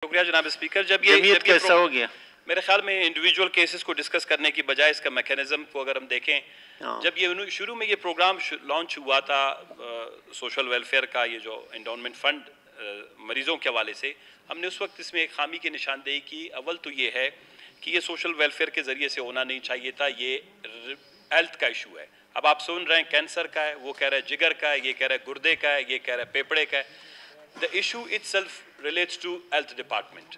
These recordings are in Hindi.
शुक्रिया जनाब स्पीकर। जब ये कैसा हो गया? मेरे ख्याल में इंडिविजुअल केसेस को डिस्कस करने की बजाय इसका मैकेनिज्म को अगर हम देखें, जब ये शुरू में ये प्रोग्राम लॉन्च हुआ था सोशल वेलफेयर का, ये जो एंडाउनमेंट फंड मरीजों के हवाले से, हमने उस वक्त इसमें एक खामी की निशानदेही की। अव्वल तो ये है कि ये सोशल वेलफेयर के ज़रिए से होना नहीं चाहिए था, ये हेल्थ का इशू है। अब आप सुन रहे हैं कैंसर का है, वो कह रहा है जिगर का है, ये कह रहा है गुर्दे का है, ये कह रहा है फेफड़े का है। The issue itself relates to health department.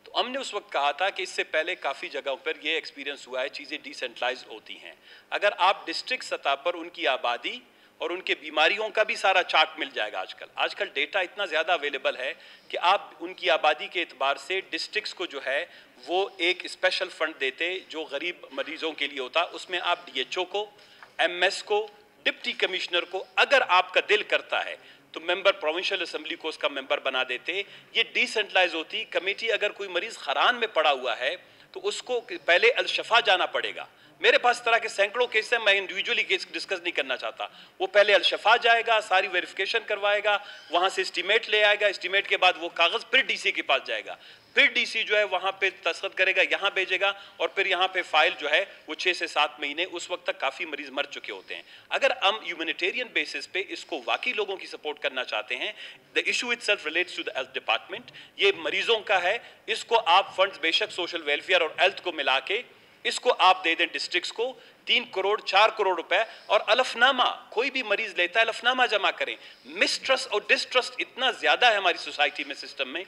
तो हमने उस वक्त कहा था कि इससे पहले काफ़ी जगहों पर ये एक्सपीरियंस हुआ है, चीज़ें डिसेंट्रलाइज होती हैं। अगर आप डिस्ट्रिक्ट सतह पर उनकी आबादी और उनके बीमारियों का भी सारा चार्ट मिल जाएगा। आजकल डेटा इतना ज़्यादा अवेलेबल है कि आप उनकी आबादी के एतबार से डिस्ट्रिक्ट्स को जो है वो एक स्पेशल फंड देते जो गरीब मरीजों के लिए होता। उसमें आप DHO को, MS को, डिप्टी कमिश्नर को, अगर आपका दिल करता है तो मेंबर प्रोविंशियल असेंबली को उसका मेंबर बना देते। ये डिसेंट्रलाइज होती कमेटी। अगर कोई मरीज खरान में पड़ा हुआ है तो उसको पहले अल-शफा जाना पड़ेगा। मेरे पास तरह के सैकड़ों केस हैं, मैं इंडिविजुअली केस डिस्कस नहीं करना चाहता। वो पहले अल-शफा जाएगा, सारी वेरिफिकेशन करवाएगा, वहां से एस्टीमेट ले आएगा, एस्टीमेट के बाद वो कागज फिर DC के पास जाएगा, फिर DC जो है वहां पे दस्तखत करेगा, यहां भेजेगा, और फिर यहां पे फाइल जो है वो 6 से 7 महीने, उस वक्त तक काफी मरीज मर चुके होते हैं। अगर हम ह्यूमैनिटेरियन बेसिस पे इसको वाकई लोगों की सपोर्ट करना चाहते हैं, the issue itself relates to the health department. ये मरीजों का है, इसको आप फंड्स बेशक सोशल वेलफेयर और हेल्थ को मिला के इसको आप दे दें डिस्ट्रिक्ट्स को 3 करोड़ 4 करोड़ रुपए, और अलफनामा कोई भी मरीज लेता है अलफनामा जमा करें। मिसट्रस्ट और डिस्ट्रस्ट इतना ज्यादा है हमारी सोसाइटी में, सिस्टम में,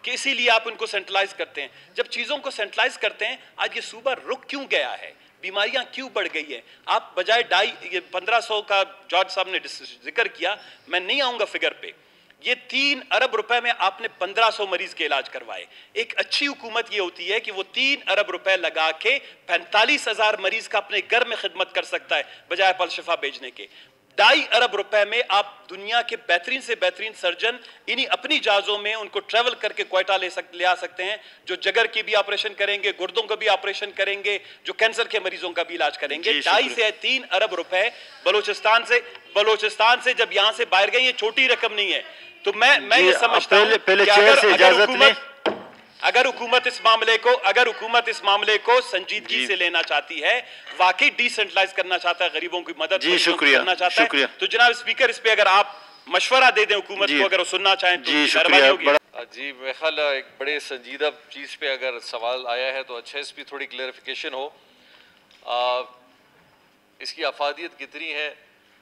कि इसीलिए आप उनको सेंट्रलाइज करते हैं। जब चीजों को सेंट्रलाइज करते हैं, आज ये सूबा रुक क्यों गया है, बीमारियां क्यों बढ़ गई है? आप बजाय 1500 का जॉर्ज साहब ने जिक्र किया, मैं नहीं आऊंगा फिगर पे, ये 3 अरब रुपए में आपने 1500 मरीज के इलाज करवाए। एक अच्छी हुकूमत ये होती है कि वो 3 अरब रुपए लगा के 45,000 मरीज का अपने घर में खिदमत कर सकता है, बजाय पलशफा भेजने के। 2.5 अरब रुपए में आप दुनिया के बेहतरीन से बेहतरीन सर्जन इन्हीं अपनी जहाजों में उनको ट्रेवल करके क्वेटा ले आ सकते हैं, जो जगर के भी ऑपरेशन करेंगे, गुर्दों का भी ऑपरेशन करेंगे, जो कैंसर के मरीजों का भी इलाज करेंगे। 2.5 से 3 अरब रुपए बलोचिस्तान से जब यहां से बाहर गए, ये छोटी रकम नहीं है। तो मैं ये समझता हूं कि अगर हुकूमत इस मामले को संजीदगी से लेना चाहती है, वाकई डिसेंट्रलाइज करना चाहता है, गरीबों की मदद करना चाहता है, तो जनाब स्पीकर इस पे अगर आप मशवरा दे दें हुकूमत को, अगर वो सुनना चाहें तो मेहरबानी होगी। जी, मेरे ख्याल एक बड़े संजीदा चीज़ पे अगर सवाल आया है तो अच्छा इस पर थोड़ी क्लेरिफिकेशन हो। इसकी अफादियत कितनी है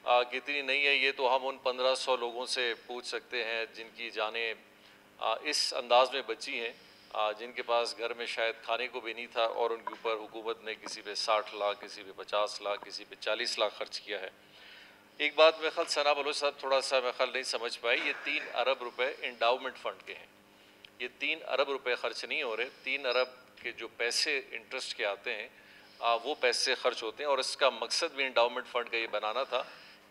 कितनी नहीं है, ये तो हम उन 1500 लोगों से पूछ सकते हैं जिनकी जानें इस अंदाज में बची हैं, जिनके पास घर में शायद खाने को भी नहीं था और उनके ऊपर हुकूमत ने किसी पे 60 लाख, किसी पे 50 लाख, किसी पे 40 लाख खर्च किया है। एक बात मेरे ख्याल सना बलोच साहब थोड़ा सा मेरे ख्याल नहीं समझ पाए, ये 3 अरब रुपए इंडाउमेंट फ़ंड के हैं। ये 3 अरब रुपए खर्च नहीं हो रहे, 3 अरब के जो पैसे इंटरेस्ट के आते हैं वो पैसे खर्च होते हैं, और इसका मकसद भी इंडाउमेंट फ़ंड का ये बनाना था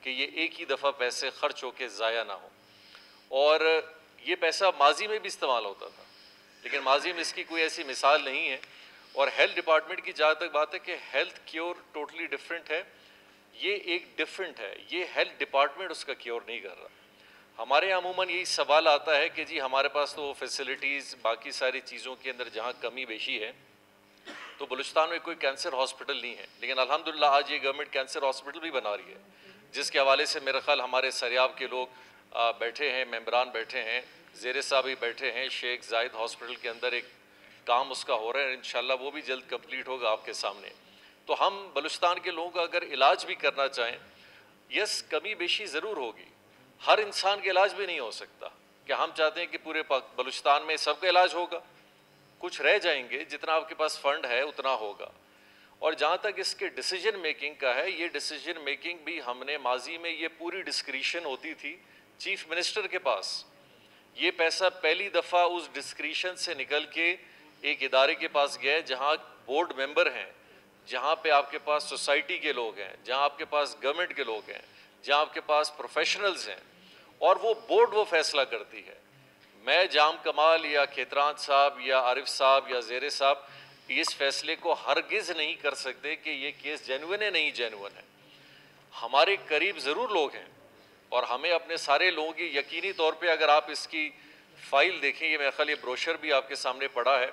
कि ये एक ही दफ़ा पैसे खर्च होके ज़ाया ना हो। और ये पैसा माजी में भी इस्तेमाल होता था, लेकिन माजी में इसकी कोई ऐसी मिसाल नहीं है। और हेल्थ डिपार्टमेंट की जहाँ तक बात है कि हेल्थ क्योर टोटली डिफरेंट है, ये एक डिफरेंट है, ये हेल्थ डिपार्टमेंट उसका क्योर नहीं कर रहा। हमारे यहाँ अमूमन यही सवाल आता है कि जी हमारे पास तो फैसिलिटीज़ बाकी सारी चीज़ों के अंदर जहाँ कमी बेशी है, तो बलूचिस्तान में कोई कैंसर हॉस्पिटल नहीं है, लेकिन अल्हम्दुलिल्लाह आज ये गवर्नमेंट कैंसर हॉस्पिटल भी बना रही है, जिसके हवाले से मेरा ख्याल हमारे सरियाब के लोग बैठे हैं, मेंबरान बैठे हैं, ज़ेरे साहब भी बैठे हैं। शेख जायद हॉस्पिटल के अंदर एक काम उसका हो रहा है, इंशाल्लाह वो भी जल्द कंप्लीट होगा आपके सामने। तो हम बलूचिस्तान के लोगों का अगर इलाज भी करना चाहें, यस कमी बेशी ज़रूर होगी, हर इंसान का इलाज भी नहीं हो सकता। क्या हम चाहते हैं कि पूरे बलूचिस्तान में सबका इलाज होगा? कुछ रह जाएंगे, जितना आपके पास फ़ंड है उतना होगा। और जहाँ तक इसके डिसीजन मेकिंग का है, ये डिसीजन मेकिंग भी हमने माजी में ये पूरी डिस्क्रिशन होती थी चीफ मिनिस्टर के पास। ये पैसा पहली दफ़ा उस डिस्क्रिशन से निकल के एक इदारे के पास गया जहाँ बोर्ड मेंबर हैं, जहाँ पे आपके पास सोसाइटी के लोग हैं, जहाँ आपके पास गवर्नमेंट के लोग हैं, जहाँ आपके पास प्रोफेशनल्स हैं, और वो बोर्ड वो फैसला करती है। मैं जाम कमाल या खेतरान साहब या आरिफ साहब या ज़ेरे साहब इस फैसले को हरगिज़ नहीं कर सकते कि ये केस जेन्युइन है नहीं जेन्युइन है। हमारे करीब ज़रूर लोग हैं और हमें अपने सारे लोगों की यकीनी तौर पे अगर आप इसकी फाइल देखें, ये मेरे ख्याल ये ब्रोशर भी आपके सामने पड़ा है।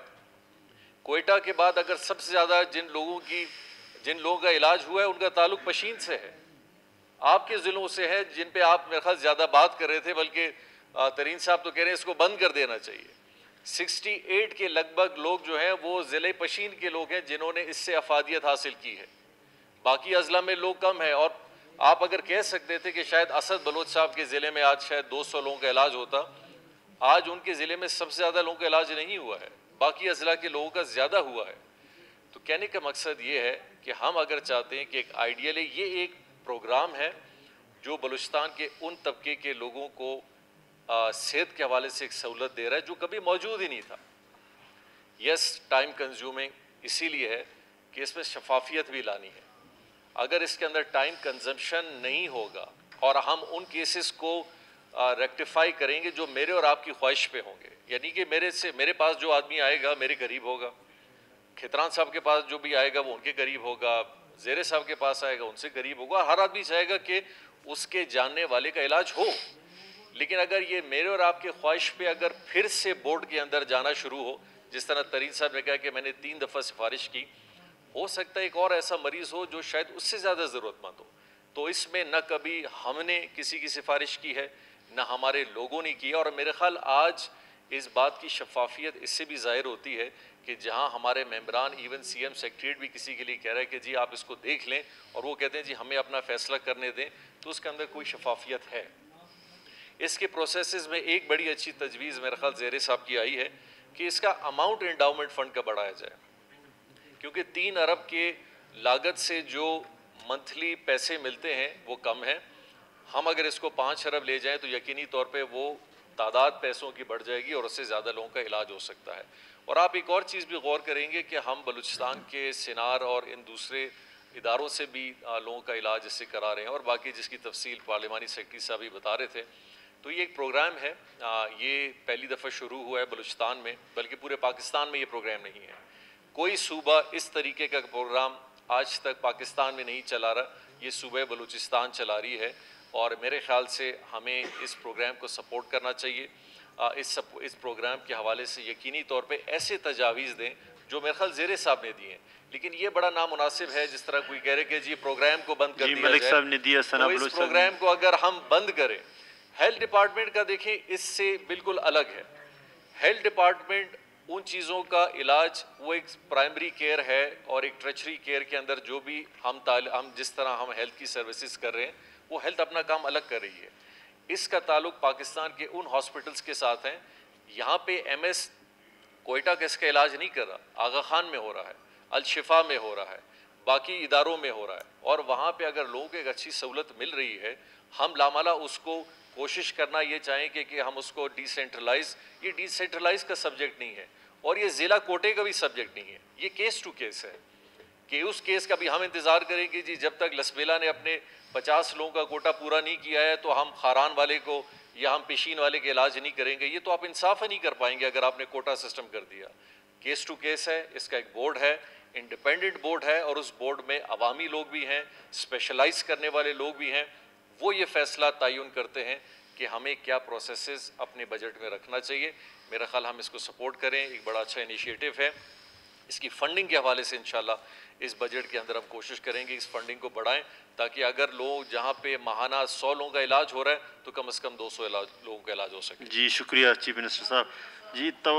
कोयटा के बाद अगर सबसे ज़्यादा जिन लोगों का इलाज हुआ है उनका ताल्लुक पशीन से है, आपके ज़िलों से है, जिन पे आप मेरे ख्याल ज़्यादा बात कर रहे थे, बल्कि तरीन साहब तो कह रहे हैं इसको बंद कर देना चाहिए। 68 के लगभग लोग जो हैं वो ज़िले पशीन के लोग हैं जिन्होंने इससे अफादियत हासिल की है। बाकी अजला में लोग कम हैं। और आप अगर कह सकते थे कि शायद असद बलोच साहब के ज़िले में आज शायद 200 लोगों का इलाज होता, आज उनके ज़िले में सबसे ज़्यादा लोगों का इलाज नहीं हुआ है, बाकी अजला के लोगों का ज़्यादा हुआ है। तो कहने का मकसद ये है कि हम अगर चाहते हैं कि एक आइडियल, ये एक प्रोग्राम है जो बलूचिस्तान के उन तबके के लोगों को सेहत के हवाले से एक सहूलत दे रहा है जो कभी मौजूद ही नहीं था। यस, टाइम कंज्यूमिंग इसीलिए है कि इसमें शफाफियत भी लानी है। अगर इसके अंदर टाइम कंजम्पशन नहीं होगा और हम उन केसेस को रेक्टिफाई करेंगे जो मेरे और आपकी ख्वाहिश पे होंगे, यानी कि मेरे पास जो आदमी आएगा मेरे करीब होगा, खितरान साहब के पास जो भी आएगा वो उनके करीब होगा, ज़ेरे साहब के पास आएगा उनसे करीब होगा, हर आदमी चाहेगा कि उसके जानने वाले का इलाज हो। लेकिन अगर ये मेरे और आपके ख्वाहिश पे अगर फिर से बोर्ड के अंदर जाना शुरू हो, जिस तरह तरीन साहब ने कहा कि मैंने 3 दफ़ा सिफारिश की, हो सकता है एक और ऐसा मरीज़ हो जो शायद उससे ज़्यादा ज़रूरतमंद हो। तो इसमें न कभी हमने किसी की सिफारिश की है, न हमारे लोगों ने की। और मेरे ख्याल आज इस बात की शफाफियत इससे भी ज़ाहिर होती है कि जहां हमारे मेंबरान, इवन सीएम सेक्रेटरीट भी किसी के लिए कह रहा है कि जी आप इसको देख लें, और वो कहते हैं जी हमें अपना फ़ैसला करने दें, तो उसके अंदर कोई शफाफियत है। इसके प्रोसेसेस में एक बड़ी अच्छी तजवीज़ मेरे ख्याल ज़ेरे साहब की आई है कि इसका अमाउंट एंडाउमेंट फ़ंड का बढ़ाया जाए, क्योंकि 3 अरब के लागत से जो मंथली पैसे मिलते हैं वो कम है। हम अगर इसको 5 अरब ले जाएं तो यकीनी तौर पे वो तादाद पैसों की बढ़ जाएगी और उससे ज़्यादा लोगों का इलाज हो सकता है। और आप एक और चीज़ भी गौर करेंगे कि हम बलूचिस्तान के सिनार और इन दूसरे इदारों से भी लोगों का इलाज इससे करा रहे हैं, और बाकी जिसकी तफसील पार्लिमानी सेक्रेटरी साहब भी बता रहे थे। तो ये एक प्रोग्राम है, ये पहली दफ़ा शुरू हुआ है बलूचिस्तान में, बल्कि पूरे पाकिस्तान में ये प्रोग्राम नहीं है। कोई सूबा इस तरीके का प्रोग्राम आज तक पाकिस्तान में नहीं चला रहा, ये सूबा बलूचिस्तान चला रही है। और मेरे ख़्याल से हमें इस प्रोग्राम को सपोर्ट करना चाहिए। इस प्रोग्राम के हवाले से यकीनी तौर पे ऐसे तजावीज़ दें जो मेरे ख्याल ज़ेरे साहब ने दिए हैं, लेकिन ये बड़ा नामुनासिब है जिस तरह कोई कह रहे कि जी प्रोग्राम को बंद कर दिया जाए। साहब ने दिया, तो इस प्रोग्राम को अगर हम बंद करें, हेल्थ डिपार्टमेंट का देखें इससे बिल्कुल अलग है। हेल्थ डिपार्टमेंट उन चीज़ों का इलाज, वो एक प्राइमरी केयर है, और एक ट्रचरी केयर के अंदर जो भी हम जिस तरह हम हेल्थ की सर्विसेज कर रहे हैं, वो हेल्थ अपना काम अलग कर रही है। इसका ताल्लुक पाकिस्तान के उन हॉस्पिटल्स के साथ है। यहाँ पे MS कोयटा का इसका इलाज नहीं कर रहा, आगा खान में हो रहा है, अल शिफा में हो रहा है, बाकी इदारों में हो रहा है। और वहाँ पे अगर लोगों को एक अच्छी सहूलत मिल रही है, हम लामाला उसको कोशिश करना ये चाहेंगे कि हम उसको डिसेंट्रलाइज, ये डिसेंट्रलाइज का सब्जेक्ट नहीं है और ये ज़िला कोटे का भी सब्जेक्ट नहीं है, ये केस टू केस है कि उस केस का भी हम इंतज़ार करेंगे जी जब तक लसबेला ने अपने 50 लोगों का कोटा पूरा नहीं किया है तो हम खारान वाले को या हम पेशीन वाले के इलाज नहीं करेंगे। ये तो आप इंसाफ नहीं कर पाएंगे अगर आपने कोटा सिस्टम कर दिया। केस टू केस है, इसका एक बोर्ड है, इंडिपेंडेंट बोर्ड है, और उस बोर्ड में अवामी लोग भी हैं, स्पेशलाइज करने वाले लोग भी हैं। वो ये फैसला तयन करते हैं कि हमें क्या प्रोसेसेस अपने बजट में रखना चाहिए। मेरा ख्याल हम इसको सपोर्ट करें, एक बड़ा अच्छा इनिशिएटिव है। इसकी फंडिंग के हवाले से इंशाल्लाह इस बजट के अंदर हम कोशिश करेंगे इस फंडिंग को बढ़ाएं, ताकि अगर लोग जहाँ पे माहाना 100 लोगों का इलाज हो रहा है तो कम से कम 200 लोगों का इलाज हो सके। जी शुक्रिया चीफ मिनिस्टर साहब जी। तो